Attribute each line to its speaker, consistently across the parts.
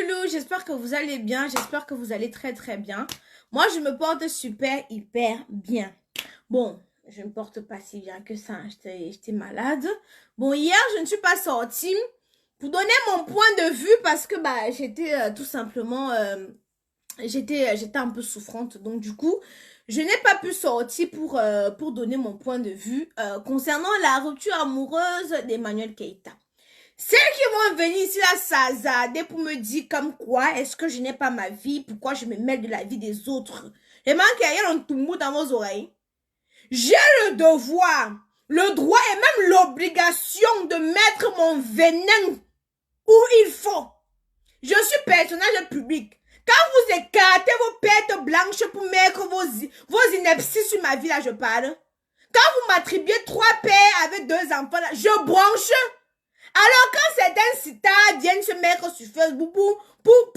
Speaker 1: Hello, j'espère que vous allez bien, j'espère que vous allez très très bien. Moi, je me porte super, hyper bien. Bon, je ne me porte pas si bien que ça, j'étais malade. Bon, hier, je ne suis pas sortie pour donner mon point de vue parce que j'étais tout simplement, j'étais un peu souffrante. Donc du coup, je n'ai pas pu sortir pour donner mon point de vue concernant la rupture amoureuse d'Emmanuel Keïta. Celles qui vont venir ici là s'hasarder pour me dire comme quoi est-ce que je n'ai pas ma vie, pourquoi je me mêle de la vie des autres. Les manques qu'il y a un tout mou dans vos oreilles. J'ai le devoir, le droit et même l'obligation de mettre mon venin où il faut. Je suis personnage public. Quand vous écartez vos pertes blanches pour mettre vos inepties sur ma vie là, je parle. Quand vous m'attribuez 3 pères avec 2 enfants là, je branche. Alors quand certains citats viennent se mettre sur Facebook pour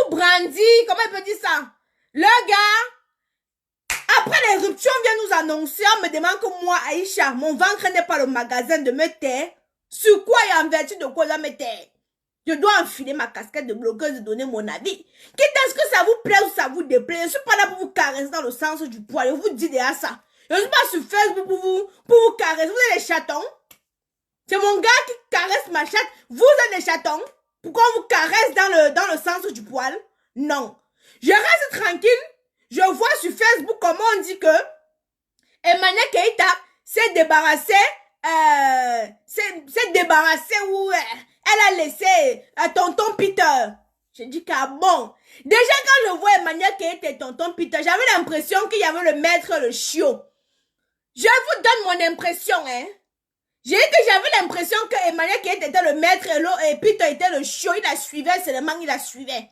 Speaker 1: brandir, comment il peut dire ça? Le gars, après les ruptures, on vient nous annoncer, on me demande que moi, Aïcha, mon ventre n'est pas le magasin de me taire. Sur quoi et en vertu de quoi je dois me taire? Je dois enfiler ma casquette de blogueuse et donner mon avis. Quitte à ce que ça vous plaît ou ça vous déplaît, je ne suis pas là pour vous caresser dans le sens du poil. Je vous dis déjà ça. Je ne suis pas sur Facebook pour vous caresser. Vous êtes les chatons. C'est mon gars qui caresse ma chatte. Vous êtes des chatons. Pourquoi on vous caresse dans le sens du poil? Non. Je reste tranquille. Je vois sur Facebook comment on dit que Emmanuel Keïta s'est débarrassé ou elle a laissé tonton Peter. Je dis qu'à bon. Déjà quand je vois Emmanuel Keïta et tonton Peter, j'avais l'impression qu'il y avait le maître et le chiot. Je vous donne mon impression, hein. J'ai dit que j'avais l'impression que Emmanuel Keïta était le maître et Peter était le chiot. Il la suivait seulement, il la suivait.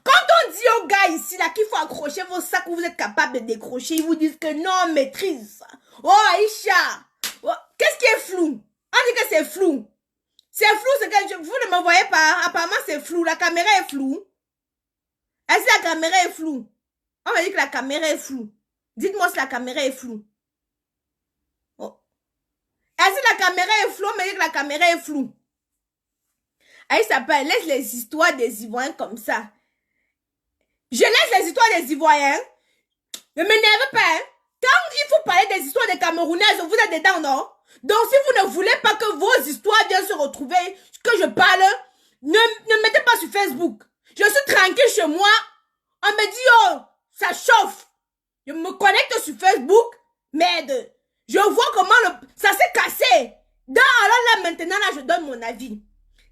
Speaker 1: Quand on dit aux gars ici là qu'il faut accrocher vos sacs où vous êtes capable de décrocher, ils vous disent que non, maîtrise. Oh Aïcha, oh, qu'est-ce qui est flou? On dit que c'est flou. C'est flou, c'est que vous ne me voyez pas. Apparemment c'est flou, la caméra est floue. Est-ce que la caméra est floue? On m'a dit que la caméra est floue. Dites-moi si la caméra est floue. Est-ce que la caméra est floue? On me dit que la caméra est floue. Aïcha, laisse les histoires des Ivoiriens comme ça. Je laisse les histoires des Ivoiriens. Ne m'énervez pas, hein. Quand il faut parler des histoires des Camerounaises, vous êtes dedans, non? Donc, si vous ne voulez pas que vos histoires viennent se retrouver, que je parle, ne mettez pas sur Facebook. Je suis tranquille chez moi. On me dit, oh, ça chauffe. Je me connecte sur Facebook. Merde. Je vois comment ça s'est cassé. Alors là, maintenant, là, je donne mon avis.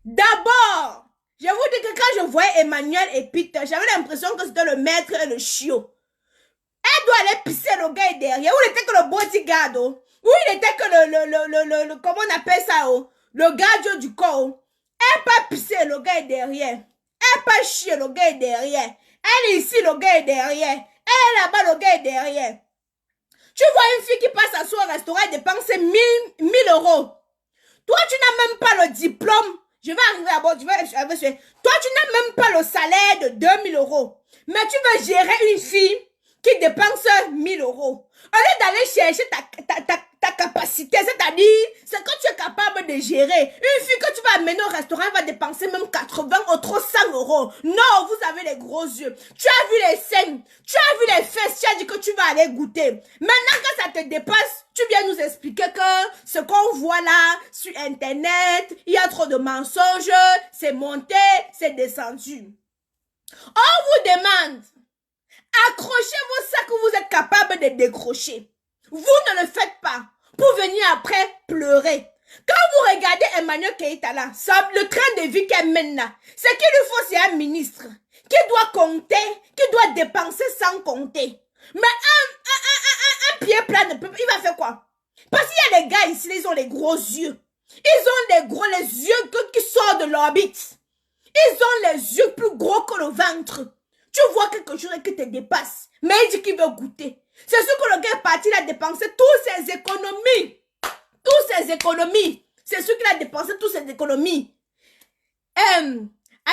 Speaker 1: D'abord, je vous dis que quand je voyais Emmanuel et Peter, j'avais l'impression que c'était le maître et le chiot. Elle doit aller pisser le gars est derrière. Où il était que le bodyguard, oh? Où il était que le comment on appelle ça, oh? Le gardien du corps, oh? Elle pas pisser, le gars est derrière. Elle pas chier, le gars est derrière. Elle est ici, le gars est derrière. Elle est là-bas, le gars est derrière. Tu vois une fille qui passe à son restaurant et dépense 1000 euros. Toi, tu n'as même pas le diplôme. Je vais arriver à bord, toi, tu n'as même pas le salaire de 2000 euros. Mais tu veux gérer une fille qui dépense 1000 euros. Au lieu d'aller chercher ta capacité, c'est-à-dire, c'est que tu es capable de gérer. Une fille que tu vas amener au restaurant, elle va dépenser même 80 ou trop 100 euros. Non, vous avez les gros yeux. Tu as vu les seins, tu as vu les fesses, tu as dit que tu vas aller goûter. Maintenant que ça te dépasse, tu viens nous expliquer que ce qu'on voit là, sur Internet, il y a trop de mensonges, c'est monté, c'est descendu. On vous demande, accrochez vos sacs où vous êtes capable de décrocher. Vous ne le faites pas pour venir après pleurer. Quand vous regardez Emmanuel Keïta là, le train de vie qu'elle mène là, ce qu'il lui faut c'est un ministre qui doit compter, qui doit dépenser sans compter. Mais un pied plat, il va faire quoi? Parce qu'il y a des gars ici, ils ont les gros yeux. Ils ont les yeux qui sortent de l'orbite. Ils ont les yeux plus gros que le ventre. Tu vois quelque chose qui te dépasse, mais il dit qu'il veut goûter. C'est sûr que le gars est parti, il a dépensé toutes ses économies. Toutes ses économies. C'est sûr qu'il a dépensé toutes ses économies.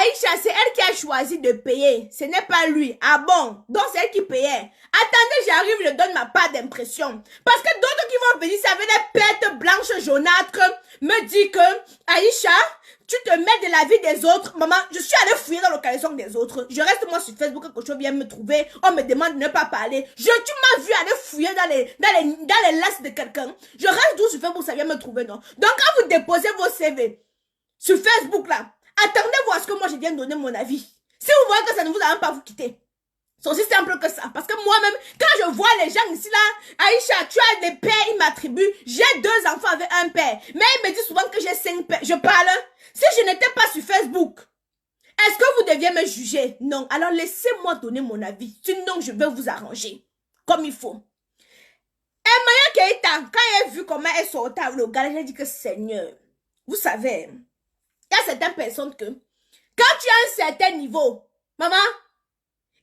Speaker 1: Aïcha, c'est elle qui a choisi de payer. Ce n'est pas lui. Ah bon? Donc c'est elle qui payait. Attendez, j'arrive, je donne ma part d'impression. Parce que d'autres qui vont venir, ça avec des pertes blanches jaunâtres, me dit que, Aïcha, tu te mets de la vie des autres. Maman, je suis allée fouiller dans la localisation des autres. Je reste moi sur Facebook, quelque chose vient me trouver. On me demande de ne pas parler. Tu m'as vu aller fouiller dans les lasses de quelqu'un. Je reste d'où sur Facebook, ça vient me trouver, non? Donc quand vous déposez vos CV sur Facebook là, attendez voir ce que moi je viens de donner mon avis. Si vous voyez que ça ne vous a même pas vous quitter. C'est aussi simple que ça. Parce que moi-même, quand je vois les gens ici là, Aïcha, tu as des pères, ils m'attribuent. J'ai 2 enfants avec un père. Mais ils me disent souvent que j'ai 5 pères. Je parle. Si je n'étais pas sur Facebook, est-ce que vous deviez me juger? Non. Alors laissez-moi donner mon avis. Sinon, je vais vous arranger. Comme il faut. Et Maya Keita, quand elle a vu comment elle sortait avec le gars, elle a dit que Seigneur, vous savez, il y a certaines personnes que, quand tu as un certain niveau, maman,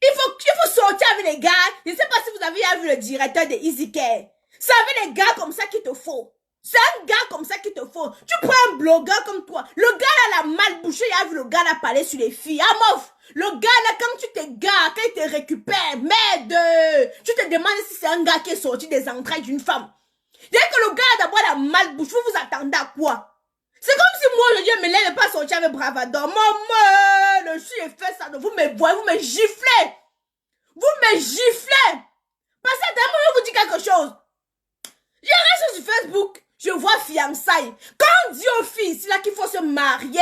Speaker 1: il faut sortir avec les gars. Je ne sais pas si vous avez vu le directeur de EasyCare. C'est avec les gars comme ça qu'il te faut. C'est un gars comme ça qu'il te faut. Tu prends un blogueur comme toi. Le gars là, l'a mal bouché. Il a vu le gars là parler sur les filles. Ah mof, le gars là, quand tu te gares, quand il te récupère, merde, tu te demandes si c'est un gars qui est sorti des entrailles d'une femme. Dès que le gars d'abord l'a mal bouché, vous attendez à quoi? C'est comme si moi, je dis, mais là, ne pas sortir avec bravador. Maman, le chien fait ça. Vous me voyez, vous me giflez. Vous me giflez. Parce que moi, je vous dis quelque chose. Je reste sur Facebook, je vois fiançailles. Quand on dit aux filles, c'est là qu'il faut se marier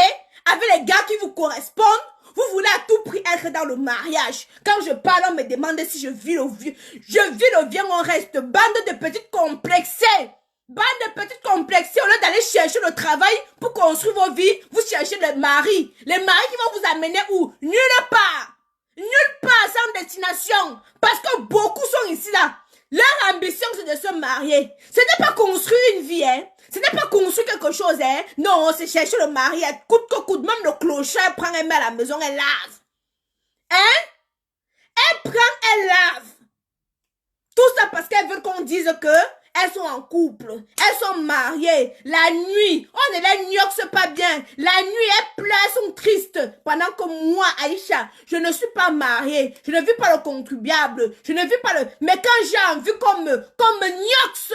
Speaker 1: avec les gars qui vous correspondent, vous voulez à tout prix être dans le mariage. Quand je parle, on me demande si je vis le vieux. Je vis le vieux, on reste. Bande de petites complexées. Bande de petites complexées, au lieu d'aller chercher le travail pour construire vos vies, vous cherchez le mari. Les maris qui vont vous amener où? Nulle part. Nulle part sans destination. Parce que beaucoup sont ici là. Leur ambition c'est de se marier. Ce n'est pas construire une vie, hein. Ce n'est pas construire quelque chose, hein. Non, c'est chercher le mari. Coûte que coûte. Même le clocher, elle prend, elle met à la maison, elle lave. Hein? Elle prend, elle lave. Tout ça parce qu'elle veut qu'on dise que elles sont en couple, elles sont mariées. La nuit, on ne les nioxe pas bien. La nuit, elles pleurent, elles sont tristes. Pendant que moi, Aïcha, je ne suis pas mariée. Je ne vis pas le contribuable. Je ne vis pas le... Mais quand j'ai envie qu'on me nioxe,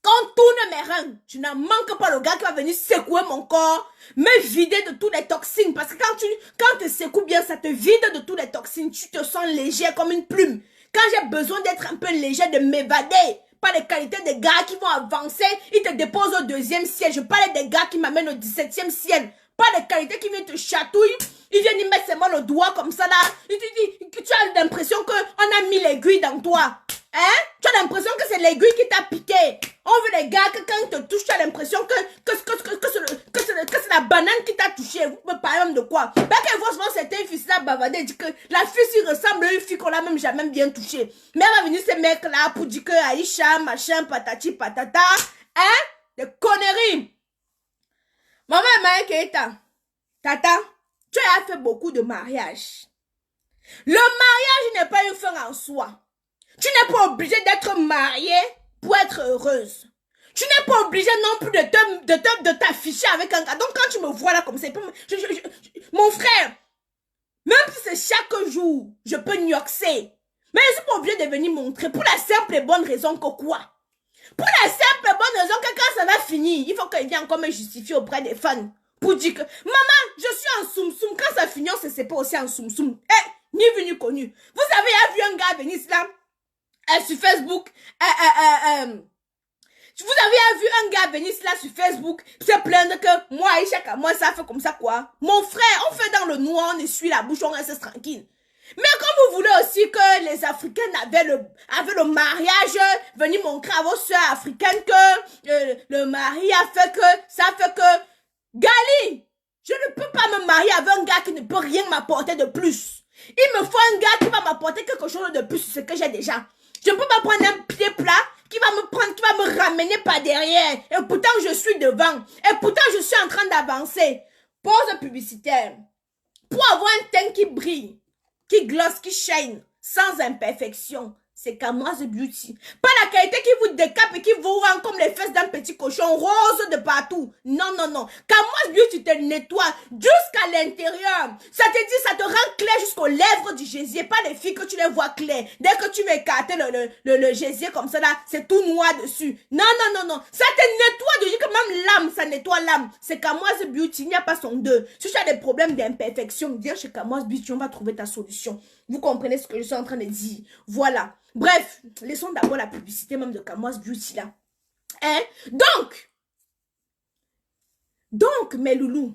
Speaker 1: qu'on tourne mes reins, je n'en manque pas le gars qui va venir secouer mon corps, me vider de toutes les toxines. Parce que quand tu secoues bien, ça te vide de toutes les toxines. Tu te sens léger comme une plume. Quand j'ai besoin d'être un peu léger, de m'évader, pas les qualités des gars qui vont avancer, ils te déposent au 2e ciel. Je parle des gars qui m'amènent au 17e ciel. Pas les qualités qui viennent te chatouiller. Ils viennent y mettre seulement le doigt comme ça là. Ils te disent, tu as l'impression qu'on a mis l'aiguille dans toi. Hein? Tu as l'impression que c'est l'aiguille qui t'a piqué. On veut les gars que quand ils te touchent, tu as l'impression que c'est la banane qui t'a touché. Vous pouvez parler même de quoi? Ben qu'elle voit souvent certains fils là bavarder, dit que la fille s'y ressemble à une fille qu'on a même jamais bien touchée. Mais elle va venir ces mecs là pour dire que Aïcha, machin, patati, patata. Hein? Des conneries. Maman Maya Keita, tata, tu as fait beaucoup de mariages. Le mariage n'est pas une fin en soi. Tu n'es pas obligé d'être mariée pour être heureuse. Tu n'es pas obligé non plus de t'afficher avec un gars. Donc quand tu me vois là comme ça, mon frère, même si c'est chaque jour, je peux nioxer. Mais je ne suis pas obligé de venir montrer pour la simple et bonne raison que quoi? Pour la simple et bonne raison que quand ça va finir, il faut qu'il vienne encore me justifier auprès des fans. Pour dire que, maman, je suis en soum-soum. Quand ça finit, on se sépare aussi en soum-soum. Eh, ni vu ni connu. Vous avez vu un gars venir là, sur Facebook, vous avez vu un gars venir là sur Facebook, se plaindre que moi, Aïcha, moi, ça fait comme ça quoi. Mon frère, on fait dans le noir, on essuie la bouche, on reste tranquille. Mais comme vous voulez aussi que les Africains avaient le mariage, venir montrer à vos soeurs africaines que le mari a fait que, ça fait que, Gali, je ne peux pas me marier avec un gars qui ne peut rien m'apporter de plus. Il me faut un gars qui va m'apporter quelque chose de plus sur ce que j'ai déjà. Je ne peux pas prendre un pied plat qui va me ramener par derrière. Et pourtant, je suis devant. Et pourtant, je suis en train d'avancer. Pause publicitaire. Pour avoir un teint qui brille, qui glosse, qui shine, sans imperfection, c'est Kamoise Beauty. Pas la qualité qui vous décape et qui vous rend comme les fesses d'un petit cochon rose de partout. Non, non, non. Kamoise Beauty te nettoie jusqu'à l'intérieur. Ça te dit, ça te rend clair jusqu'aux lèvres du gésier. Pas les filles que tu les vois claires. Dès que tu veux écarter le gésier comme ça là, c'est tout noir dessus. Non, non, non, non. Ça te nettoie de que même l'âme, ça nettoie l'âme. C'est Kamoise Beauty, il n'y a pas son deux. Si tu as des problèmes d'imperfection, viens chez Kamoise Beauty, on va trouver ta solution. Vous comprenez ce que je suis en train de dire. Voilà. Bref, laissons d'abord la publicité même de Kamoise Beauty là. Hein? Donc, mes loulous,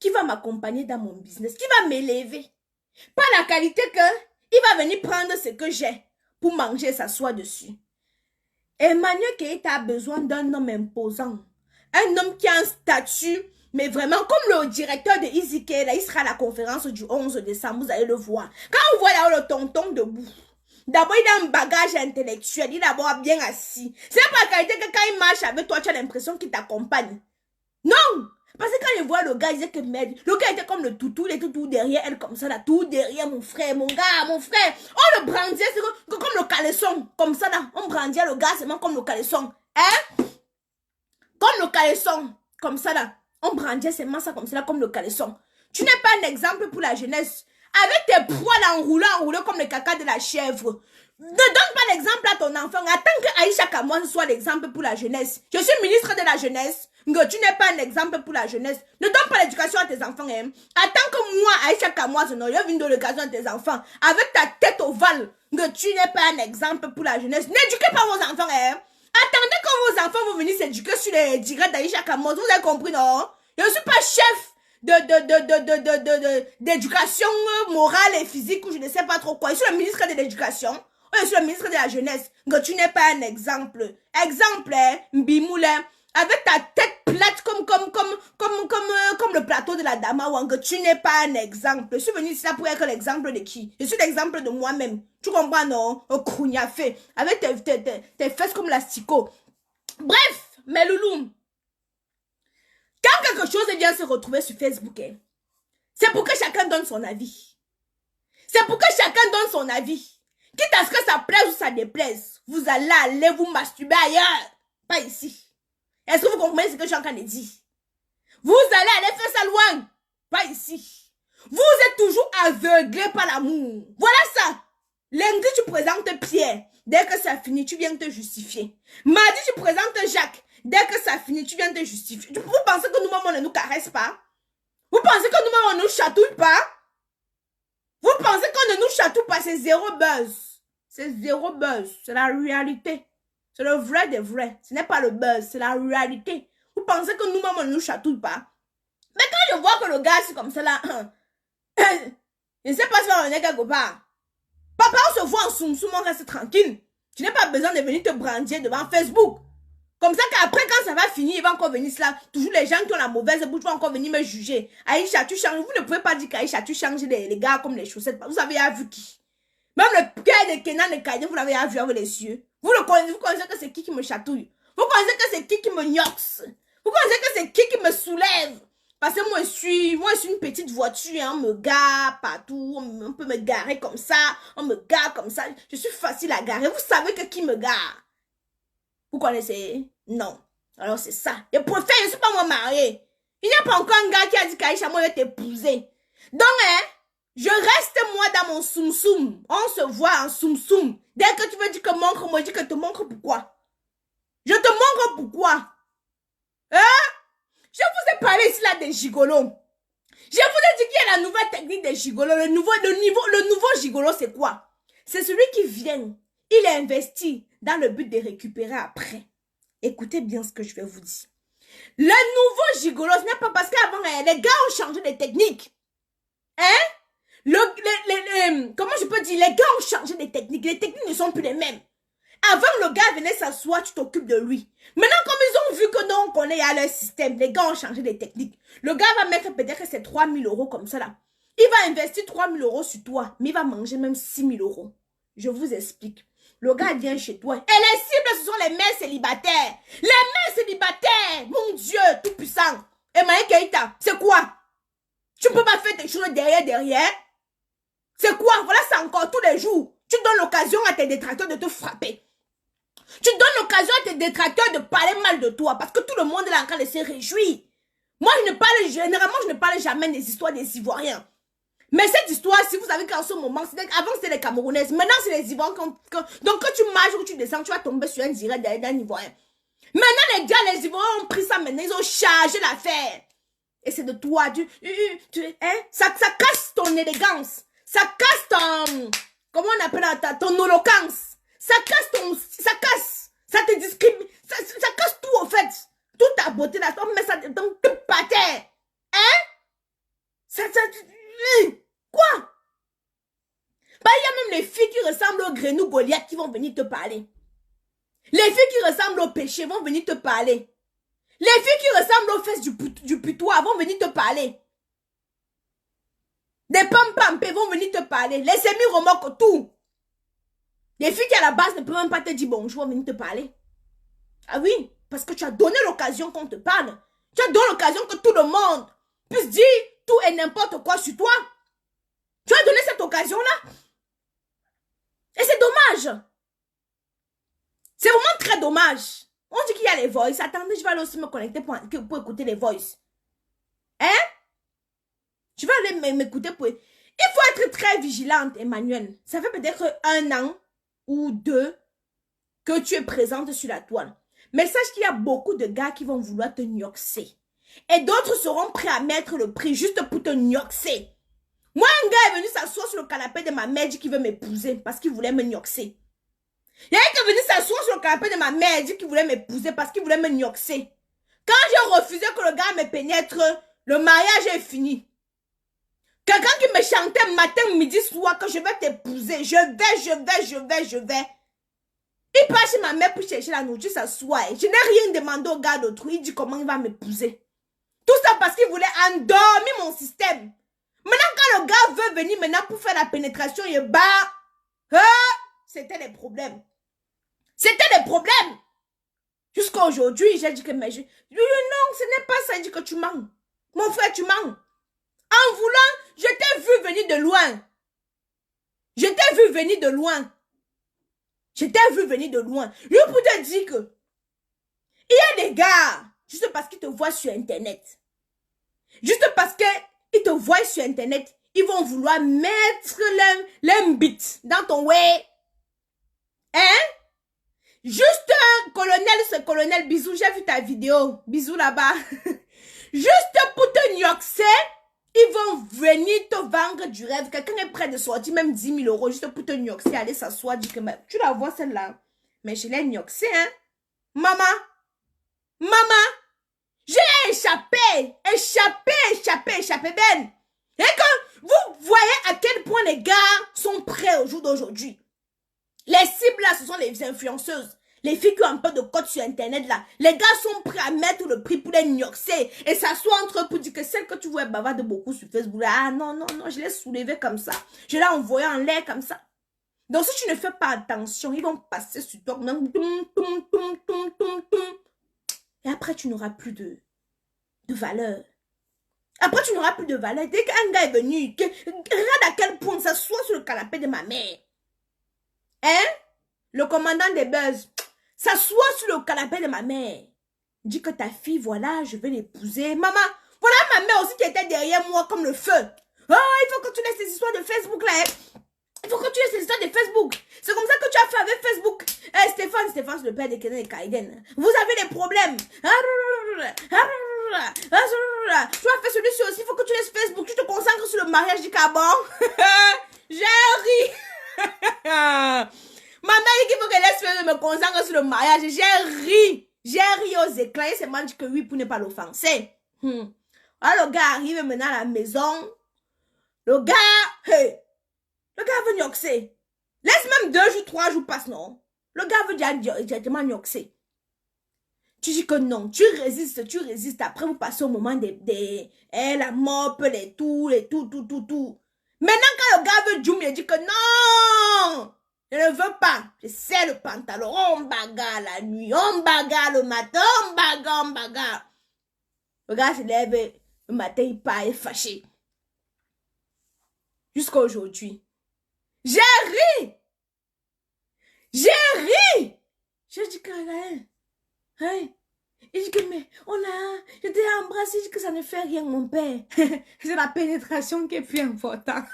Speaker 1: qui va m'accompagner dans mon business, qui va m'élever. Pas la qualité que il va venir prendre ce que j'ai pour manger, s'asseoir dessus. Emmanuel Keita a besoin d'un homme imposant. Un homme qui a un statut, mais vraiment comme le directeur de EasyCare, là, il sera à la conférence du 11 décembre, vous allez le voir. Quand on voit là le tonton debout, d'abord il a un bagage intellectuel, il est d'abord bien assis. C'est pas la qualité que quand il marche avec toi, tu as l'impression qu'il t'accompagne. Non! Parce que quand il voit le gars, il disait que merde, le gars était comme le toutou, il était tout derrière elle comme ça là, tout derrière mon frère, mon gars, mon frère. On le brandiait, c'est comme le caleçon, comme ça là. On brandiait le gars, c'est même comme le caleçon. Hein? Comme le caleçon, comme ça là. On brandit seulement ça comme ça là, comme le caleçon. Tu n'es pas un exemple pour la jeunesse. Avec tes poils enroulés comme le caca de la chèvre. Ne donne pas l'exemple à ton enfant. Attends que Aïcha Kamoise soit l'exemple pour la jeunesse. Je suis ministre de la jeunesse. Que tu n'es pas un exemple pour la jeunesse. Ne donne pas l'éducation à tes enfants. Hein. Attends que moi, Aïcha Kamoise, non, je viens de l'éducation à tes enfants. Avec ta tête ovale. Que tu n'es pas un exemple pour la jeunesse. N'éduquez pas vos enfants. Hein. Attendez que vos enfants vont venir s'éduquer sur les directs d'Aïcha Kamoise. Vous avez compris, non? Je ne suis pas chef d'éducation morale et physique ou je ne sais pas trop quoi. Je suis le ministre de l'éducation. Je suis le ministre de la jeunesse. Que tu n'es pas un exemple. Exemple, hein, Mbimoulin. Avec ta tête plate comme le plateau de la Dama, que tu n'es pas un exemple. Je suis venu ici là pour être l'exemple de qui? Je suis l'exemple de moi-même. Tu comprends, non? Krougnafé. Avec tes fesses comme l'astico. Bref, mes loulous. Quand quelque chose vient se retrouver sur Facebook, hein, c'est pour que chacun donne son avis. C'est pour que chacun donne son avis. Quitte à ce que ça plaise ou ça déplaise, vous allez aller vous masturber ailleurs. Pas ici. Est-ce que vous comprenez ce que je suis en train de dire? Vous allez aller faire ça loin. Pas ici. Vous êtes toujours aveuglé par l'amour. Voilà ça. Lundi, tu présentes Pierre. Dès que ça finit, tu viens te justifier. Mardi, tu présentes Jacques. Dès que ça finit, tu viens te justifier. Vous pensez que nous-mêmes, on ne nous caresse pas? Vous pensez que nous-mêmes, on ne nous chatouille pas? Vous pensez qu'on ne nous chatouille pas? C'est zéro buzz. C'est zéro buzz. C'est la réalité. C'est le vrai des vrais. Ce n'est pas le buzz, c'est la réalité. Vous pensez que nous-mêmes, on ne nous chatouille pas? Mais quand je vois que le gars, c'est comme ça là, je ne sais pas si on est quelque part. Papa, on se voit en soum-soum, on reste tranquille. Tu n'as pas besoin de venir te brandir devant Facebook. Comme ça qu'après, quand ça va finir, il va encore venir cela. Toujours les gens qui ont la mauvaise bouche vont encore venir me juger. Aïcha, tu changes. Vous ne pouvez pas dire qu'Aïcha, tu changes les gars comme les chaussettes. Vous avez vu qui? Même le père de Kenan de Kaiden, vous l'avez vu avec les yeux. Vous connaissez que c'est qui me chatouille. Vous connaissez que c'est qui me gnoxe. Vous connaissez que c'est qui me soulève. Parce que moi, je suis une petite voiture, hein, on me gare partout, on peut me garer comme ça, on me gare comme ça. Je suis facile à garer. Vous savez que qui me gare? Vous connaissez? Non. Alors c'est ça. Je préfère, je ne suis pas moi mariée. Il n'y a pas encore un gars qui a dit qu'Aïcha, moi, je vais t'épouser. Donc, hein, je reste moi dans mon soum-soum. On se voit en soum-soum. Dès que tu veux dire que montre-moi, dis que te montre pourquoi. Je te montre pourquoi. Hein? Je vous ai parlé ici là des gigolos. Je vous ai dit qu'il y a la nouvelle technique des gigolos. Le nouveau gigolo, c'est quoi? C'est celui qui vient. Il est investi dans le but de récupérer après. Écoutez bien ce que je vais vous dire. Le nouveau gigolo, ce n'est pas parce qu'avant, les gars ont changé de technique. Hein? Comment je peux dire? Les gars ont changé de techniques. Les techniques ne sont plus les mêmes. Avant, le gars venait s'asseoir, tu t'occupes de lui. Maintenant, comme ils ont vu que non, on connaît à leur système, les gars ont changé de techniques. Le gars va mettre peut-être que c'est 3 000 € comme ça là. Il va investir 3 000 € sur toi, mais il va manger même 6 000 €. Je vous explique. Le gars vient chez toi. Et les cibles, ce sont les mères célibataires. Les mères célibataires. Mon Dieu, tout puissant. Et Maï Keita, c'est quoi? Tu peux pas faire tes choses derrière. C'est quoi? Voilà, c'est encore tous les jours. Tu donnes l'occasion à tes détracteurs de te frapper. Tu donnes l'occasion à tes détracteurs de parler mal de toi parce que tout le monde est là en train de se réjouir. Moi, généralement, je ne parle jamais des histoires des Ivoiriens. Mais cette histoire, si vous avez qu'en ce moment, avant c'était les Camerounaises, maintenant c'est les Ivoiriens. Donc quand tu marches ou tu descends, tu vas tomber sur un direct d'un Ivoirien. Maintenant, les gars, les Ivoiriens ont pris ça maintenant, ils ont chargé l'affaire. Et c'est de toi, ça casse ton élégance. Ça casse ton, comment on appelle ça, ton éloquence. Ça casse, ça te discrimine, ça casse tout au fait. Toute ta beauté là, on met ça dans tout patin. Quoi? Bah, il y a même les filles qui ressemblent au Grenou Goliath qui vont venir te parler. Les filles qui ressemblent au péché vont venir te parler. Les filles qui ressemblent aux fesses du putois vont venir te parler. Des pam-pam vont venir te parler. Les semi-remorques, tout. Les filles qui à la base ne peuvent même pas te dire bonjour vont venir te parler. Ah oui, parce que tu as donné l'occasion qu'on te parle. Tu as donné l'occasion que tout le monde puisse dire tout et n'importe quoi sur toi. Tu as donné cette occasion-là. Et c'est dommage. C'est vraiment très dommage. On dit qu'il y a les voices. Attendez, je vais aller aussi me connecter pour écouter les voices. Je vais aller m'écouter pour... Il faut être très vigilante, Emmanuel. Ça fait peut-être 1 an ou 2 que tu es présente sur la toile. Mais sache qu'il y a beaucoup de gars qui vont vouloir te gnoxer. Et d'autres seront prêts à mettre le prix juste pour te gnoxer. Moi, un gars est venu s'asseoir sur le canapé de ma mère, dit qu'il veut m'épouser parce qu'il voulait me gnoxer. Il y a un qui est venu s'asseoir sur le canapé de ma mère, dit qu'il voulait m'épouser parce qu'il voulait me gnoxer. Quand j'ai refusé que le gars me pénètre, le mariage est fini. Quelqu'un qui me chantait matin, midi, soir que je vais t'épouser, je vais. Il passe chez ma mère pour chercher la nourriture, s'assoit. Je n'ai rien demandé au gars d'autrui, il dit comment il va m'épouser. Tout ça parce qu'il voulait endormir mon système. Maintenant, quand le gars veut venir maintenant pour faire la pénétration, il bat. C'était des problèmes. C'était des problèmes. Jusqu'à aujourd'hui, j'ai dit que mais non, ce n'est pas ça. Il dit que tu mens. Mon frère, tu mens. En voulant, je t'ai vu venir de loin. Je t'ai vu venir de loin. Je t'ai vu venir de loin. Juste pour te dire que il y a des gars, juste parce qu'ils te voient sur Internet. Juste parce qu'ils te voient sur Internet, ils vont vouloir mettre leur bite dans ton way. Juste colonel, bisous, j'ai vu ta vidéo. Bisous là-bas. Juste pour te gnoxer, ils vont venir te vendre du rêve. Quelqu'un est prêt de sortir même 10 000 € juste pour te gnoxer, aller s'asseoir, dire que tu la vois celle-là. Mais je l'ai gnoxé, Maman, j'ai échappé, Ben. Et que vous voyez à quel point les gars sont prêts au jour d'aujourd'hui. Les cibles là, ce sont les influenceuses. Les filles qui ont un peu de code sur Internet là. Les gars sont prêts à mettre le prix pour les gnoxer. Et s'asseoir entre eux pour dire que celle que tu vois bavarde beaucoup sur Facebook là. Ah non, je l'ai soulevée comme ça. Je l'ai envoyée en l'air comme ça. Donc si tu ne fais pas attention, ils vont passer sur toi. Et après tu n'auras plus de valeur. Après tu n'auras plus de valeur. Dès qu'un gars est venu, regarde à quel point ça s'assoit sur le canapé de ma mère. Le commandant des buzz s'assoit sur le canapé de ma mère. Dit que ta fille, voilà, je vais l'épouser. Maman, voilà ma mère aussi qui était derrière moi comme le feu. Oh, il faut que tu laisses ces histoires de Facebook là. Il faut que tu laisses ces histoires de Facebook. C'est comme ça que tu as fait avec Facebook. Stéphane, le père de Kenan et Kaiden. Vous avez des problèmes. Tu as fait celui-ci aussi. Il faut que tu laisses Facebook. Tu te concentres sur le mariage du carbone. J'ai ri. Ma mère dit qu'il faut qu'elle laisse me concentrer sur le mariage. J'ai ri aux éclats. Et c'est moi qui dit que oui pour ne pas l'offenser. Alors le gars arrive maintenant à la maison. Le gars veut gnoxer. Laisse même 2 jours, 3 jours passe, non? Le gars veut directement gnoxer. Tu dis que non, tu résistes. Après, vous passez au moment la mope, les tout. Maintenant, quand le gars veut Djoum, il dit que non! Je ne veux pas. Je sais le pantalon. On bagarre la nuit. On bagarre le matin. On bagarre. Le gars se lève le matin, il part, il est fâché. Jusqu'à aujourd'hui. J'ai ri. J'ai ri. J'ai dit que, hein? Il dit que, mais, je t'ai embrassé, il dit que ça ne fait rien, mon père. C'est la pénétration qui est plus importante.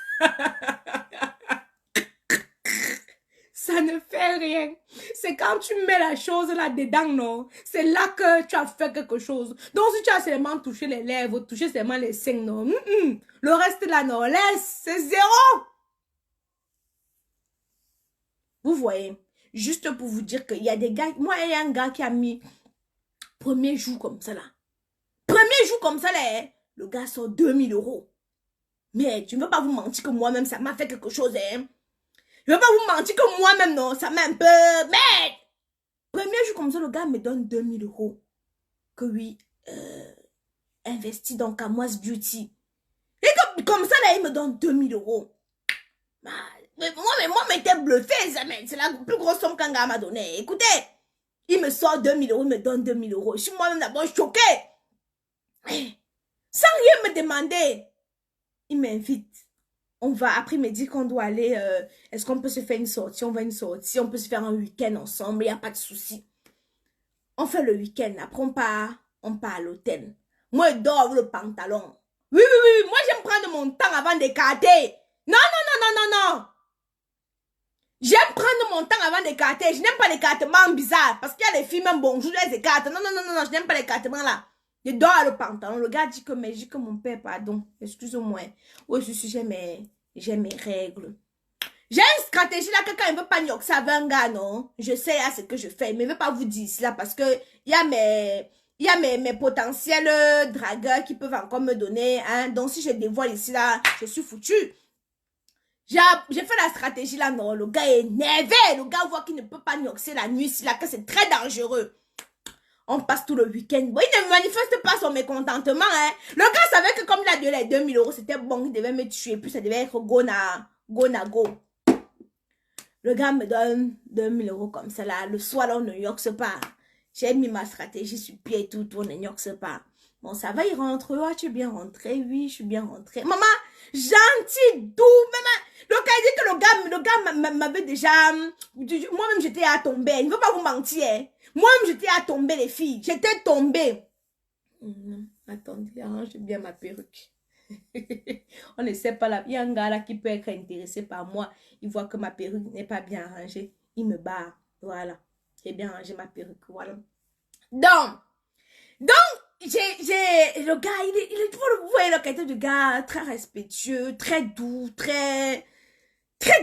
Speaker 1: Ça ne fait rien. C'est quand tu mets la chose là-dedans, non? C'est là que tu as fait quelque chose. Donc, si tu as seulement touché les lèvres, touché seulement les seins, non? Le reste là, non, laisse, c'est zéro. Vous voyez? Juste pour vous dire qu'il y a des gars, moi, il y a un gars qui a mis premier jour comme ça là. Premier jour comme ça là, hein, le gars sort 2000 euros. Mais tu ne veux pas vous mentir que moi-même, ça m'a fait quelque chose, hein? Je ne veux pas vous mentir que moi-même, non, ça m'a un peu... Mais, premier jour comme ça, le gars me donne 2000 euros. Que oui, investi dans Kamoise Beauty. Et comme ça, là, il me donne 2000 euros. Mais moi, j'étais bluffé, c'est la plus grosse somme qu'un gars m'a donné. Écoutez, il me sort 2000 euros, il me donne 2000 euros. Je suis moi-même d'abord choquée. Sans rien me demander. Il m'invite. On va, après il me dit qu'on doit aller, est-ce qu'on peut se faire une sortie? On va une sortie, on peut se faire un week-end ensemble, il n'y a pas de souci. On fait le week-end, après on part à l'hôtel. Moi, je dors avec le pantalon. Oui, moi j'aime prendre mon temps avant d'écarter. Non. J'aime prendre mon temps avant d'écarter. Je n'aime pas l'écartement bizarre. Parce qu'il y a les filles, même bonjour, elles écartent. Non, je n'aime pas l'écartement là. Je dors à le pantalon. Le gars dit que, mais j'ai que mon père, pardon. Excuse-moi. Oui, j'ai mes règles. J'ai une stratégie là que quand il ne veut pas nioxer avec un gars, non. Je sais à ce que je fais. Mais je ne veux pas vous dire cela parce que il y a mes potentiels dragueurs qui peuvent encore me donner. Hein. Donc si je dévoile ici là, je suis foutue. J'ai fait la stratégie là, non, le gars est énervé, le gars voit qu'il ne peut pas nioxer la nuit, là, que c'est très dangereux. On passe tout le week-end. Bon, il ne manifeste pas son mécontentement, hein. Le gars savait que comme il a donné les 2000 euros, c'était bon, il devait me tuer, puis ça devait être go. Le gars me donne 2000 euros comme ça là, le soir là, on ne nioxe pas. J'ai mis ma stratégie sur pied et tout, on ne nioxe pas. Bon, ça va, il rentre. Oh, tu es bien rentré? Oui, je suis bien rentré. Maman, gentil, doux. Maman, le gars dit que le gars m'avait déjà... Moi-même, j'étais à tomber. Il ne veut pas vous mentir. Hein. Moi-même, j'étais à tomber, les filles. J'étais tombée. Attendez, arrange bien ma perruque. On ne sait pas là. Il y a un gars là qui peut être intéressé par moi. Il voit que ma perruque n'est pas bien arrangée. Il me barre. Voilà. J'ai bien arrangé ma perruque. Voilà. Donc, le gars, il est, vous voyez le qualité du gars, très respectueux, très doux, très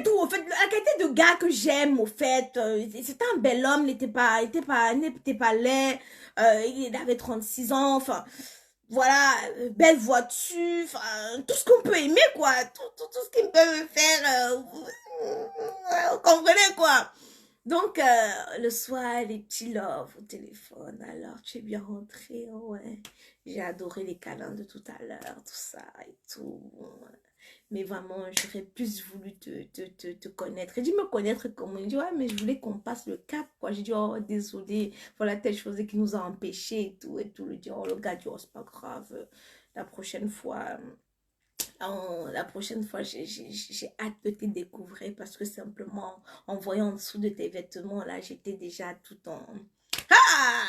Speaker 1: doux, au fait, la qualité de gars que j'aime, au fait, c'était un bel homme, il n'était pas laid, il avait 36 ans, enfin, voilà, belle voiture, enfin, tout ce qu'on peut aimer, quoi, tout ce qui peut me faire, vous comprenez, quoi. Donc, le soir, les petits love au téléphone. Alors, tu es bien rentré? Ouais. J'ai adoré les câlins de tout à l'heure, tout ça et tout. Mais vraiment, j'aurais plus voulu te connaître. Et dit me connaître comment? Il dit, ouais, mais je voulais qu'on passe le cap, quoi. J'ai dit, oh, désolé, voilà telle chose qui nous a empêchés et tout, et tout. Il dit, oh, le gars dit, oh, c'est pas grave. La prochaine fois... la prochaine fois, j'ai hâte de te découvrir parce que simplement, en voyant en dessous de tes vêtements, là, j'étais déjà tout en... Ah!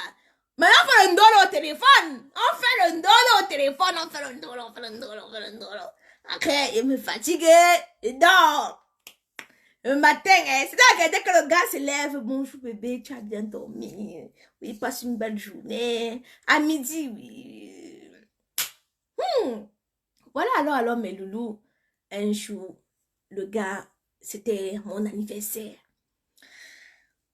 Speaker 1: Mais on fait le ndolo au téléphone! On fait le ndolo au téléphone! On fait le ndolo! Après, il me fatigue, il dort. Le matin, hein, c'est-à-dire que dès que le gars se lève, bonjour bébé, tu as bien dormi. Oui, passe une belle journée. À midi, oui. Voilà, alors, mes loulous, un jour, le gars, c'était mon anniversaire.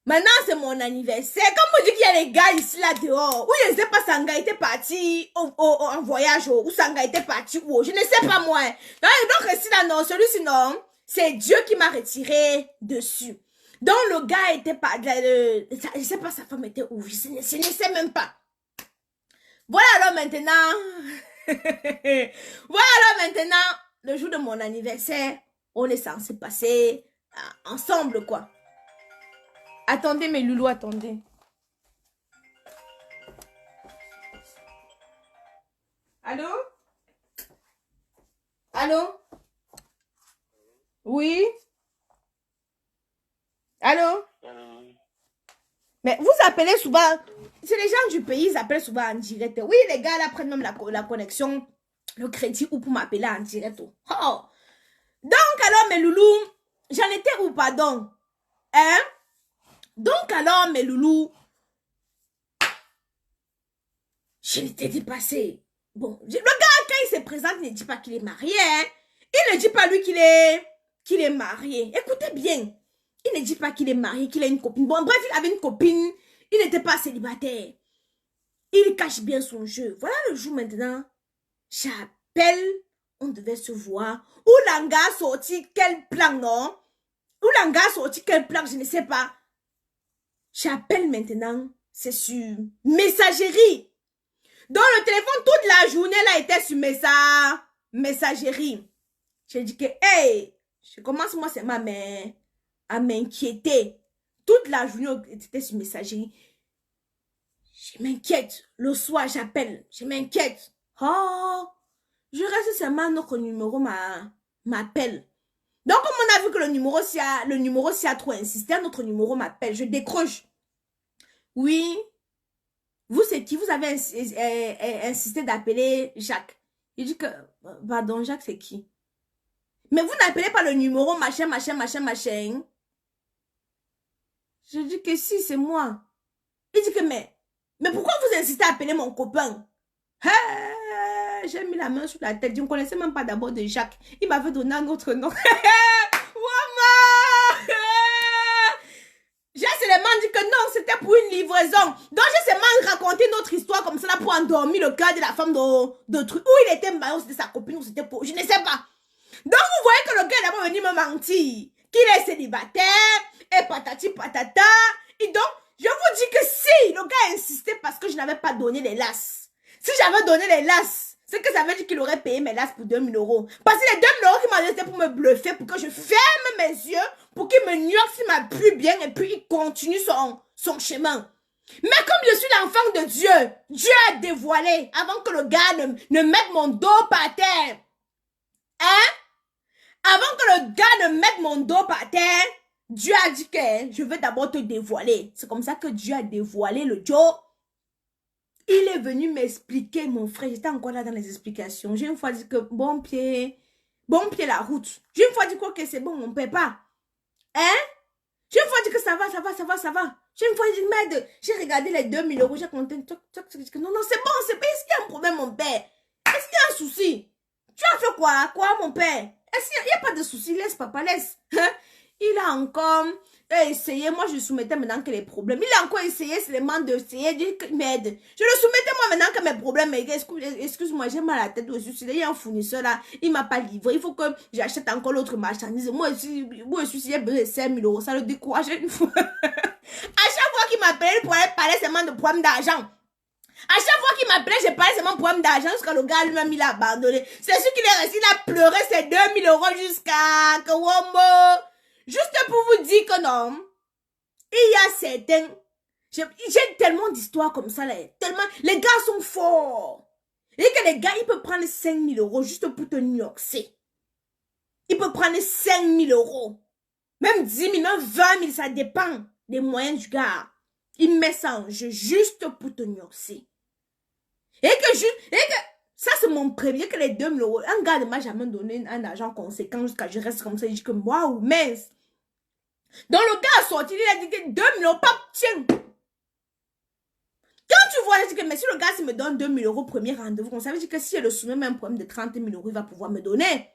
Speaker 1: Maintenant, c'est mon anniversaire. Comme on dit qu'il y a les gars ici, là, dehors, ou je ne sais pas, Sanga était parti en voyage, ou Sanga était parti où, je ne sais pas, moi. Donc, ici, là, non, celui-ci, non, c'est Dieu qui m'a retiré dessus. Donc, le gars était pas, je ne sais pas, sa femme était où, je ne sais même pas. Voilà, alors, maintenant... Voilà maintenant, le jour de mon anniversaire, on est censé passer ensemble, quoi. Attendez, mes loulous, attendez. Allô? Allô? Oui? Allô? Mais vous appelez souvent, c'est les gens du pays, ils appellent souvent en direct. Oui, les gars, là, prennent même la connexion, le crédit, ou pour m'appeler en direct. Oh. Donc, alors, mes loulous, j'en étais où, pardon? Hein? Donc, alors, mes loulous, je l'étais dépassé. Bon, le gars, quand il se présente, il ne dit pas qu'il est marié, hein? Il ne dit pas, lui, qu'il est marié. Écoutez bien. Il ne dit pas qu'il est marié, qu'il a une copine. Bon, bref, il avait une copine. Il n'était pas célibataire. Il cache bien son jeu. Voilà le jour maintenant. J'appelle. On devait se voir. Où l'anga sorti quel plan, non? Où l'anga sorti quel plan, je ne sais pas. J'appelle maintenant. C'est sur messagerie. Donc le téléphone, toute la journée, là, était sur messagerie. J'ai dit que, hey, je commence moi c'est ma mère à m'inquiéter. Toute la journée, c'était sur messagerie. Je m'inquiète. Le soir, j'appelle. Je m'inquiète. Oh, je reste seulement notre numéro m'appelle. Donc, comme on a vu que le numéro s'y a trop insisté, notre numéro m'appelle. Je décroche. Oui. Vous, c'est qui? Vous avez insisté d'appeler Jacques. Il dit que, pardon, Jacques, c'est qui? Mais vous n'appelez pas le numéro machin, machin, machin, machin. Je dis que si, c'est moi. Il dit que, mais pourquoi vous insistez à appeler mon copain? J'ai mis la main sur la tête. Je ne connaissais même pas d'abord de Jacques. Il m'avait donné un autre nom. J'ai seulement dit que non, c'était pour une livraison. Donc, j'ai seulement raconté notre histoire comme ça là pour endormir le cœur de la femme de truc. Où il était marié, c'était sa copine, ou c'était pour... Je ne sais pas. Donc, vous voyez que le gars est d'abord venu me mentir. Qu'il est célibataire, et patati patata. Et donc, je vous dis que si le gars insistait parce que je n'avais pas donné les lasses. Si j'avais donné les lasses, c'est que ça veut dire qu'il aurait payé mes lasses pour 2000 €. Parce que les 2000 € qu'il m'a donné, c'était pour me bluffer, pour que je ferme mes yeux, pour qu'il me nuance s'il m'a plu bien, et puis il continue son chemin. Mais comme je suis l'enfant de Dieu, Dieu a dévoilé, avant que le gars ne mette mon dos par terre. Hein? Avant que le gars ne mette mon dos par terre, Dieu a dit que je vais d'abord te dévoiler. C'est comme ça que Dieu a dévoilé le Joe. Il est venu m'expliquer, mon frère. J'étais encore là dans les explications. J'ai une fois dit que bon pied la route. J'ai une fois dit quoi que c'est bon, on ne paie pas. Hein? J'ai une fois dit que ça va. J'ai une fois dit merde. J'ai regardé les 2000 €, j'ai compté. Non, c'est bon, c'est pas. Est-ce qu'il y a un problème, mon père? Est-ce qu'il y a un souci? Tu as fait quoi? Quoi, mon père? Est-ce qu'il n'y a pas de souci? Laisse, papa, laisse. Hein? Il a encore essayé. Moi, je soumettais maintenant que les problèmes. Il a encore essayé seulement d'essayer. Merde. Je le soumettais moi maintenant que mes problèmes. Excuse-moi, j'ai mal à la tête aussi. Il y a un fournisseur là. Il ne m'a pas livré. Il faut que j'achète encore l'autre marchandise. Moi aussi, j'ai besoin de 5000 €. Ça le décourage une fois. À chaque fois qu'il m'appelait, il parlait seulement de problème d'argent. À chaque fois qu'il m'appelait, je parlais seulement problème d'argent jusqu'à le gars lui-même, il a abandonné. C'est sûr qu'il est resté, il a pleuré ses 2000 € jusqu'à Kawombo. Juste pour vous dire que non, il y a certains... J'ai tellement d'histoires comme ça, là. Tellement... Les gars sont forts. Et que les gars, ils peuvent prendre 5000 € juste pour te nuancer. Ils peuvent prendre 5000 €. Même 10 000, même 20 000, ça dépend des moyens du gars. Il met ça en jeu juste pour te nuancer. Et que ça c'est mon premier, que les 2000 €, un gars ne m'a jamais donné un argent conséquent jusqu'à je reste comme ça, il dit que waouh, mince. Donc le gars a sorti, il a dit que 2000 €, pas, tiens. Quand tu vois, je dis que mais si le gars me donne 2000 € premier rendez-vous, ça veut dire que si je le soumets même un problème de 30 000 €, il va pouvoir me donner.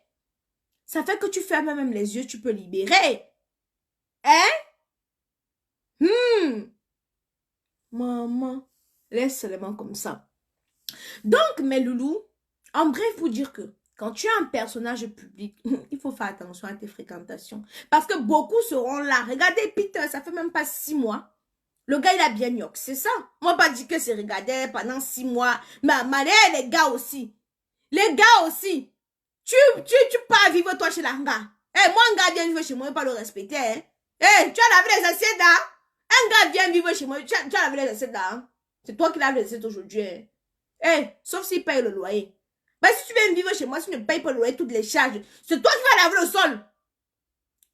Speaker 1: Ça fait que tu fermes même les yeux, tu peux libérer. Hein? Maman, laisse seulement comme ça. Donc, mes loulous, en bref, pour dire que quand tu es un personnage public, il faut faire attention à tes fréquentations. Parce que beaucoup seront là. Regardez Peter, ça fait même pas 6 mois. Le gars, il a bien yoke, c'est ça. Moi, pas dit que c'est regardé pendant 6 mois. Mais les gars aussi. Les gars aussi. Tu pars vivre toi chez l'anga. Moi, un gars vient vivre chez moi, il ne pas le respecter. Hein? Tu as lavé les assiettes là. Un gars vient vivre chez moi, tu as lavé les assiettes là. C'est toi qui laves les assiettes aujourd'hui. Sauf s'il paye le loyer. Bah, si tu viens vivre chez moi, si tu ne payes pas le loyer, toutes les charges, c'est toi qui vas laver le sol.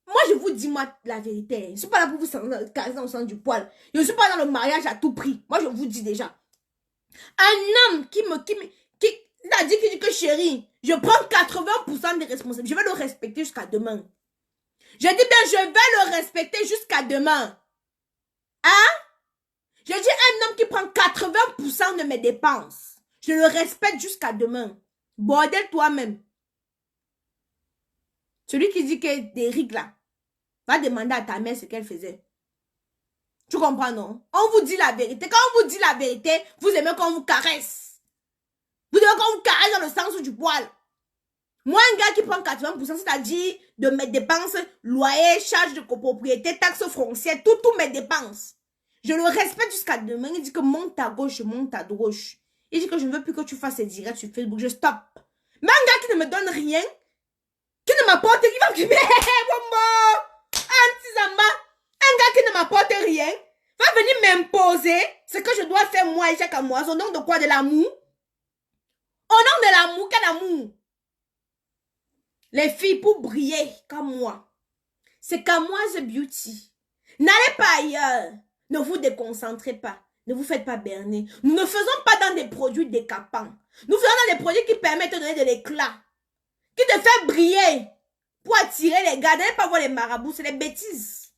Speaker 1: Moi, je vous dis, moi, la vérité. Je ne suis pas là pour vous caresser dans le sens du poil. Je ne suis pas dans le mariage à tout prix. Moi, je vous dis déjà. Un homme qui a dit que chérie, je prends 80% des responsabilités. Je vais le respecter jusqu'à demain. Je dis bien, je vais le respecter jusqu'à demain. Hein? Je dis un homme qui prend 80% de mes dépenses. Je le respecte jusqu'à demain. Bordel toi-même. Celui qui dit que Derrick là, va demander à ta mère ce qu'elle faisait. Tu comprends, non? On vous dit la vérité. Quand on vous dit la vérité, vous aimez qu'on vous caresse. Vous aimez qu'on vous caresse dans le sens du poil. Moi, un gars qui prend 80%, c'est-à-dire de mes dépenses, loyer, charges de copropriété, taxes foncières, toutes mes dépenses. Je le respecte jusqu'à demain. Il dit que monte à gauche, monte à droite. Il dit que je ne veux plus que tu fasses des directs sur Facebook. Je stop. Mais un gars qui ne me donne rien, qui ne m'apporte, qui va me dire, un gars qui ne m'apporte rien, va venir m'imposer ce que je dois faire moi et chaque mois. Au nom de quoi? De l'amour? Au nom de l'amour, quel amour? Les filles, pour briller comme moi, c'est Kamoise Beauty. N'allez pas ailleurs. Ne vous déconcentrez pas. Ne vous faites pas berner. Nous ne faisons pas dans des produits décapants. Nous faisons dans des produits qui permettent de donner de l'éclat. Qui te fait briller. Pour attirer les gars. N'allez pas voir les marabouts. C'est des bêtises.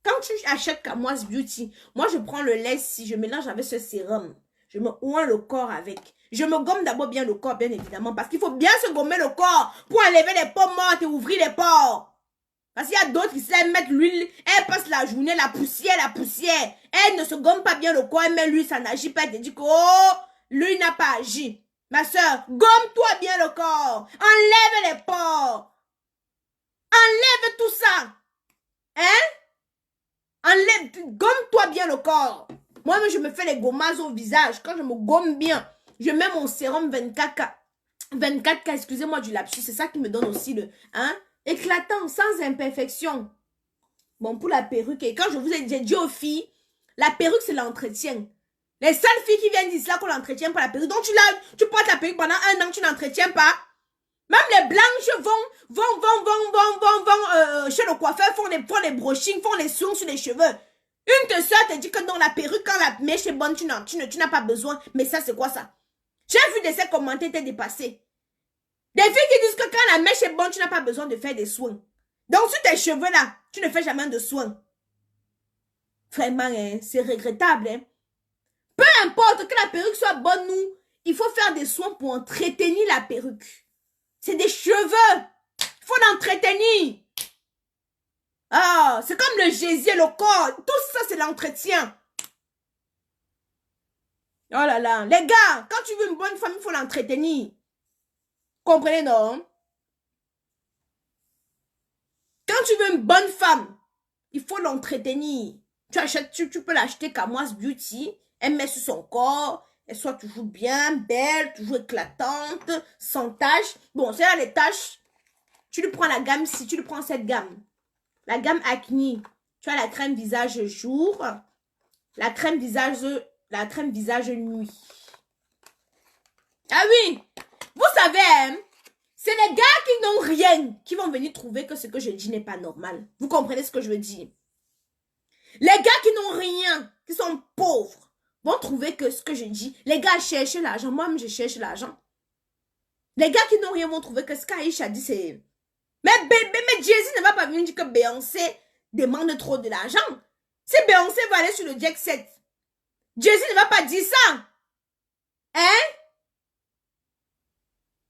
Speaker 1: Quand tu achètes Kamoise Beauty, moi je prends le lait si je mélange avec ce sérum. Je me oins le corps avec. Je me gomme d'abord bien le corps, bien évidemment. Parce qu'il faut bien se gommer le corps pour enlever les peaux mortes et ouvrir les pores. Parce qu'il y a d'autres qui savent mettre l'huile. Elle passe la journée, la poussière. Elle ne se gomme pas bien le corps. Elle met l'huile, ça n'agit pas. Elle te dit que, oh, l'huile n'a pas agi. Ma soeur, gomme-toi bien le corps. Enlève les pores. Enlève tout ça. Hein? Gomme-toi bien le corps. Moi-même, je me fais les gommages au visage. Quand je me gomme bien, je mets mon sérum 24K. 24K, excusez-moi du lapsus. C'est ça qui me donne aussi le... Hein? Éclatant, sans imperfection. Bon, pour la perruque, et quand je vous ai dit aux filles, la perruque, c'est l'entretien. Les seules filles qui viennent d'ici là qu'on l'entretient pas la perruque. Donc, tu portes la perruque pendant un an, tu n'entretiens pas. Même les blanches vont chez le coiffeur, font les brushings, font les soins sur les cheveux. Une de soeur te dit que non, la perruque, quand la mèche est bonne, tu n'as pas besoin. Mais ça, c'est quoi ça? J'ai vu de ces commentaires t'es dépassé. Des filles qui disent que quand la mèche est bonne, tu n'as pas besoin de faire des soins. Donc, sur tes cheveux là, tu ne fais jamais de soins. Vraiment, hein, c'est regrettable. Hein. Peu importe que la perruque soit bonne, il faut faire des soins pour entretenir la perruque. C'est des cheveux. Il faut l'entretenir. Ah, c'est comme le gésier, le corps. Tout ça, c'est l'entretien. Oh là là. Les gars, quand tu veux une bonne femme, il faut l'entretenir. Comprenez, non? Quand tu veux une bonne femme, il faut l'entretenir. Tu peux l'acheter Kamoise Beauty. Elle met sur son corps. Elle soit toujours bien, belle, toujours éclatante, sans taches. Bon, c'est là les taches. Tu lui prends la gamme, si tu lui prends cette gamme. La gamme Acne. Tu as la crème visage jour. La crème visage nuit. Ah oui! Vous savez, hein, c'est les gars qui n'ont rien qui vont venir trouver que ce que je dis n'est pas normal. Vous comprenez ce que je veux dire? Les gars qui n'ont rien, qui sont pauvres, vont trouver que ce que je dis, les gars cherchent l'argent. Moi-même, je cherche l'argent. Les gars qui n'ont rien vont trouver que ce qu'Aïcha dit, c'est... Mais Jay-Z ne va pas venir dire que Beyoncé demande trop de l'argent. Si Beyoncé va aller sur le Jack 7, Jay-Z ne va pas dire ça. Hein?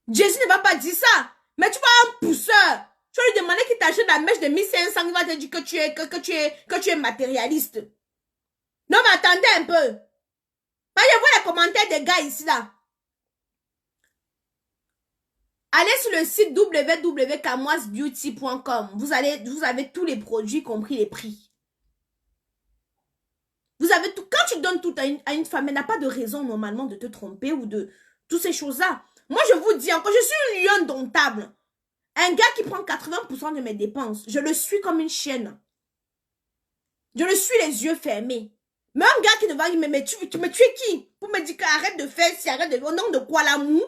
Speaker 1: Jay-Z ne va pas dire ça. Mais tu vois un pousseur. Tu vas lui demander qu'il t'achète la mèche de 1500. Il va te dire que tu es matérialiste. Non, mais attendez un peu. Voyez voir les commentaires des gars ici, là. Allez sur le site www.kamoisebeauty.com. Vous avez tous les produits, compris les prix. Vous avez tout. Quand tu donnes tout à une femme, elle n'a pas de raison normalement de te tromper ou de toutes ces choses-là. Moi, je vous dis encore, je suis une lionne domptable. Un gars qui prend 80% de mes dépenses, je le suis comme une chienne. Je le suis les yeux fermés. Mais un gars qui ne va dire, mais tu es qui? Pour me dire qu'arrête de faire, si arrête de... Au nom de quoi l'amour?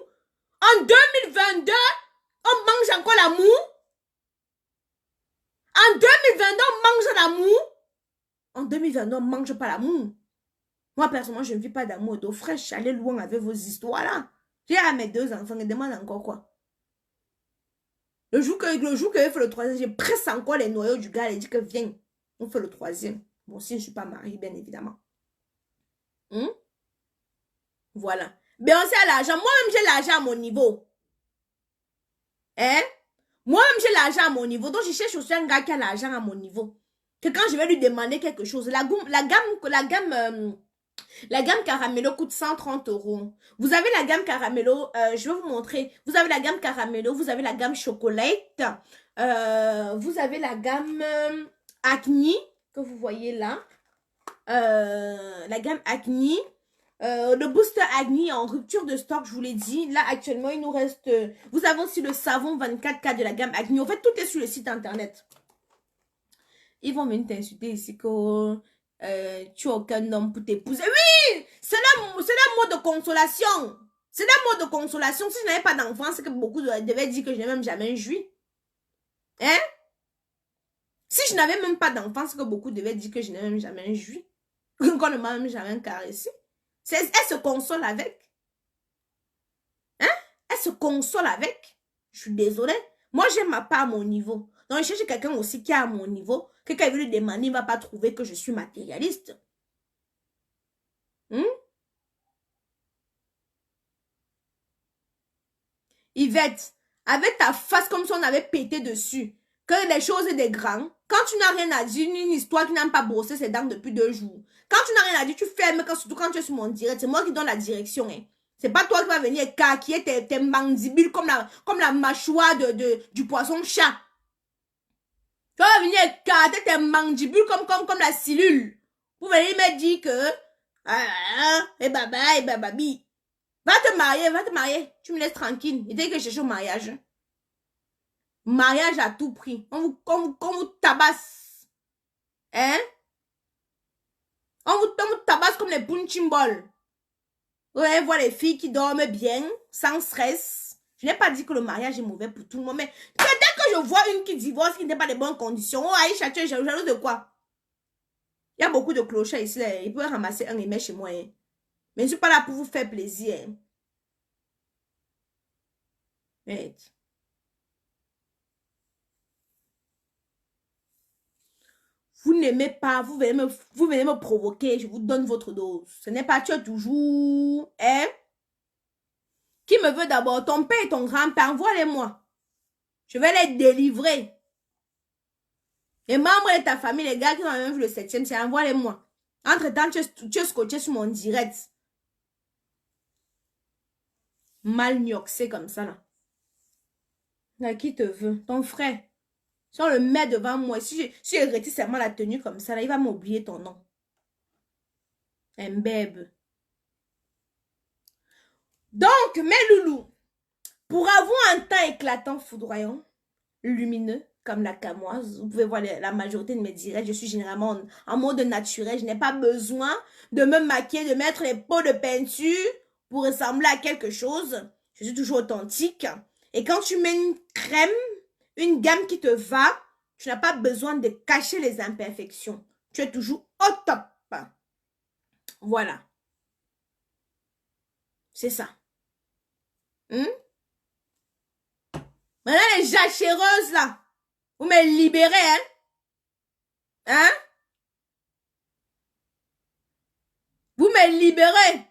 Speaker 1: En 2022, on mange encore l'amour? En Vendôme ne mange pas l'amour. Moi, personnellement, je ne vis pas d'amour d'eau fraîche. Allez loin avec vos histoires là. J'ai à mes 2 enfants et demande encore quoi. Le jour que je fais le troisième, j'ai presse encore les noyaux du gars. Il dit que viens, on fait le troisième. Bon, si je ne suis pas mariée, bien évidemment. Voilà. Beyoncé a l'argent. Moi-même, j'ai l'argent à mon niveau. Hein? Moi-même, j'ai l'argent à mon niveau. Donc, je cherche aussi un gars qui a l'argent à mon niveau. Que quand je vais lui demander quelque chose, la gamme Caramello coûte 130 €. Vous avez la gamme Caramello, je vais vous montrer. Vous avez la gamme Caramello, vous avez la gamme Chocolate, vous avez la gamme Acne, que vous voyez là. La gamme Acne. Le booster Acne en rupture de stock, je vous l'ai dit. Là, actuellement, il nous reste... vous avez aussi le savon 24K de la gamme Acne. En fait, tout est sur le site internet. Ils vont venir t'insulter ici que tu n'as aucun homme pour t'épouser. Oui! C'est le mot de consolation. C'est le mot de consolation. Si je n'avais pas d'enfant, c'est que beaucoup devaient dire que je n'ai même jamais joui. Hein? Si je n'avais même pas d'enfant, c'est que beaucoup devaient dire que je n'ai même jamais joui. Qu'on ne m'a même jamais caressé. Elle se console avec. Hein? Elle se console avec. Je suis désolée. Moi, j'aime ma part à mon niveau. Donc, je cherche quelqu'un aussi qui est à mon niveau. Quelqu'un veut lui demander, il ne va pas trouver que je suis matérialiste. Yvette, avec ta face comme si on avait pété dessus, que les choses des grands, quand tu n'as rien à dire, une histoire qui n'a pas brossé ses dents depuis 2 jours, quand tu n'as rien à dire, tu fermes, surtout quand tu es sur mon direct, c'est moi qui donne la direction. Hein. C'est pas toi qui vas venir caquiller tes mandibules comme la mâchoire du poisson-chat. Tu vas venir écarter tes mandibules comme la cellule. Vous venez me dire que et bababi. Va te marier. Tu me laisses tranquille. Et dès que je cherche au mariage. Mariage à tout prix. On vous tabasse. Hein? On vous tabasse comme les punching balls. Vous allez voir les filles qui dorment bien, sans stress. Je n'ai pas dit que le mariage est mauvais pour tout le monde, mais dès que je vois une qui divorce, qui n'est pas de bonnes conditions, oh Aïcha, tu es jalouse de quoi? Il y a beaucoup de clochards ici, là. Ils peuvent ramasser un et mettre chez moi. Hein. Mais je ne suis pas là pour vous faire plaisir. Hein. Right. Vous n'aimez pas, vous venez me provoquer, je vous donne votre dose. Ce n'est pas tu es toujours, hein? Qui me veut d'abord? Ton père et ton grand-père, envoie-les-moi. Je vais les délivrer. Les membres de ta famille, les gars qui ont même vu le 7e, c'est envoie-les-moi. Entre-temps, tu es scotché sur mon direct. Mal c'est comme ça, là. Là, qui te veut? Ton frère. Si on le met devant moi, si je retire seulement la tenue comme ça, là, il va m'oublier ton nom. Un bébé. Donc, mes loulous, pour avoir un teint éclatant, foudroyant, lumineux, comme la camoise, vous pouvez voir la majorité de mes directs, je suis généralement en mode naturel, je n'ai pas besoin de me maquiller, de mettre les pots de peinture pour ressembler à quelque chose. Je suis toujours authentique. Et quand tu mets une crème, une gamme qui te va, tu n'as pas besoin de cacher les imperfections. Tu es toujours au top. Voilà. C'est ça. Maintenant, les jachéreuses, là, vous me libérez, hein? Hein? Vous me libérez.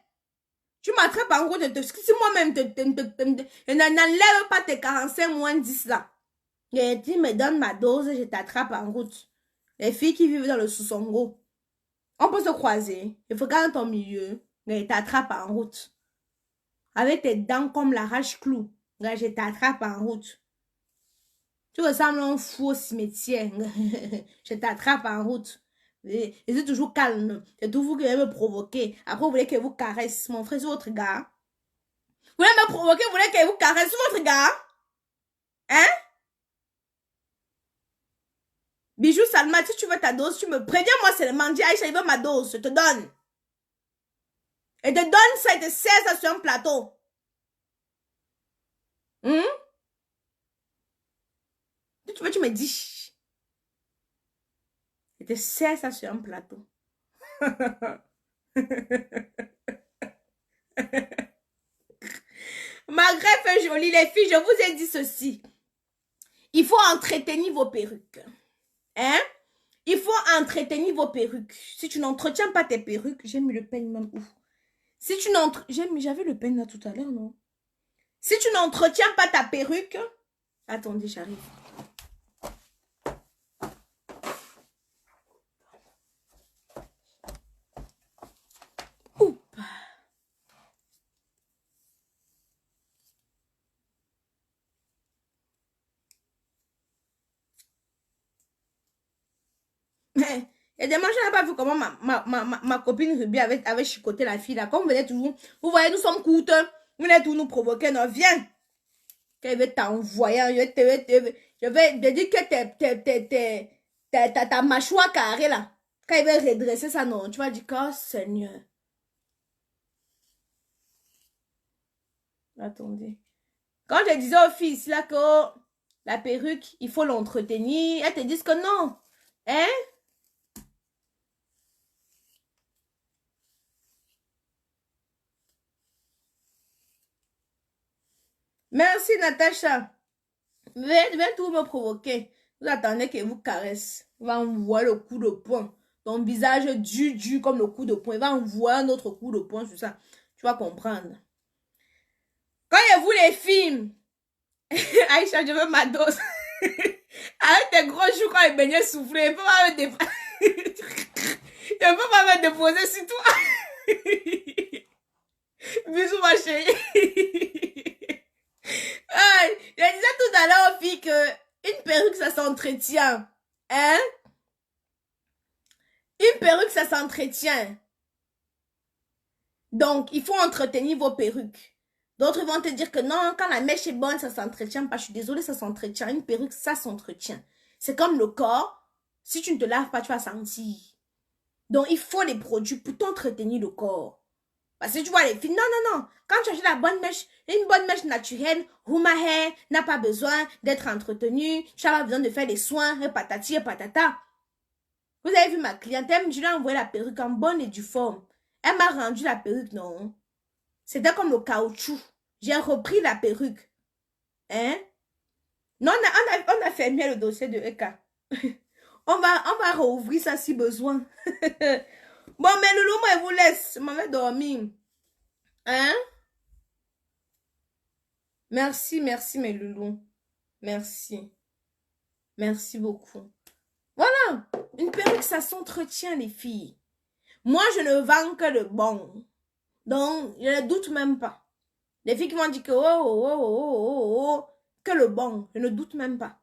Speaker 1: Tu m'attrapes en gros si moi-même, je n'enlève pas tes 45 moins 10, là. Et tu me donnes ma dose, je t'attrape en route. Les filles qui vivent dans le sous-songo, on peut se croiser. Il faut garder ton milieu, mais je t'attrape en route. Avec tes dents comme la rage-clou, je t'attrape en route. Tu ressembles à un fou au cimetière. Je t'attrape en route. Je suis toujours calme. C'est tout vous qui allez me provoquer. Après, vous voulez que vous caresse. Mon frère, c'est votre gars. Vous voulez me provoquer, vous voulez que vous caresse votre gars? Hein? Bijou Salma, si tu veux ta dose, tu me préviens, moi seulement. Dis Aïcha, il veut ma dose. Je te donne. Et te donne ça et te sers ça sur un plateau. Tu veux, tu me dis. Et te sers ça sur un plateau. Ma greffe est jolie, les filles, je vous ai dit ceci. Il faut entretenir vos perruques. Hein? Il faut entretenir vos perruques. Si tu n'entretiens pas tes perruques, j'ai mis le peigne même où? Si tu j'avais le peigne là tout à l'heure, non? Si tu n'entretiens pas ta perruque, attendez, j'arrive. Oups. Et demain, je n'ai pas vu comment ma copine Ruby avait chicoté la fille là. Comme vous venez toujours, vous voyez, nous sommes coûteux. Vous venez toujours nous provoquer. Non, viens. Qu'elle veut t'envoyer. Je vais te dire que ta mâchoire carrée là. Quand il veut redresser ça, non. Tu vas dire, oh Seigneur. Attendez. Quand je disais aux filles là que la perruque, il faut l'entretenir, elles te disent que non. Hein? Merci Natacha. Viens tout me provoquer. Vous attendez qu'il vous caresse. Il va envoyer le coup de poing. Ton visage dur comme le coup de poing. Il va envoyer un autre coup de poing sur ça. Tu vas comprendre. Quand il y a vous les films, Aïcha, je veux ma dose. Avec tes gros joues quand il baignait souffler, il peut pas me déposer. Il peut pas me déposer sur toi. Bisous ma chérie. Je disais tout à l'heure aux filles que une perruque ça s'entretient. Hein? Une perruque ça s'entretient. Donc, il faut entretenir vos perruques. D'autres vont te dire que non, quand la mèche est bonne, ça s'entretient pas. Je suis désolée, ça s'entretient. Une perruque, ça s'entretient. C'est comme le corps. Si tu ne te laves pas, tu vas sentir. Donc, il faut des produits pour t'entretenir le corps. Parce que tu vois les filles, non. Quand tu achètes la bonne mèche, une bonne mèche naturelle, Huma Hair n'a pas besoin d'être entretenue. Tu n'as pas besoin de faire des soins, et patati et patata. Vous avez vu ma clientèle, je lui ai envoyé la perruque en bonne et due forme. Elle m'a rendu la perruque, non. C'était comme le caoutchouc. J'ai repris la perruque. Hein? Non, on a fermé le dossier de Eka. on va rouvrir ça si besoin. Bon, mais Loulou, moi, je vous laisse. Je m'en vais dormir. Hein? Merci, mes loulous. Merci. Merci beaucoup. Voilà. Une perruque, ça s'entretient, les filles. Moi, je ne vends que le bon. Donc, je ne doute même pas. Les filles qui m'ont dit que que le bon, je ne doute même pas.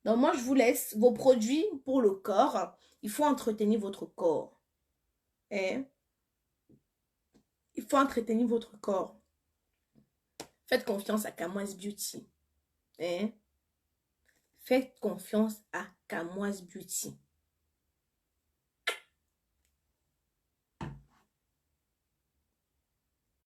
Speaker 1: Donc, moi, je vous laisse vos produits pour le corps. Il faut entretenir votre corps. Hein? Il faut entretenir votre corps. Faites confiance à Kamoise Beauty. Hein? Faites confiance à Kamoise Beauty.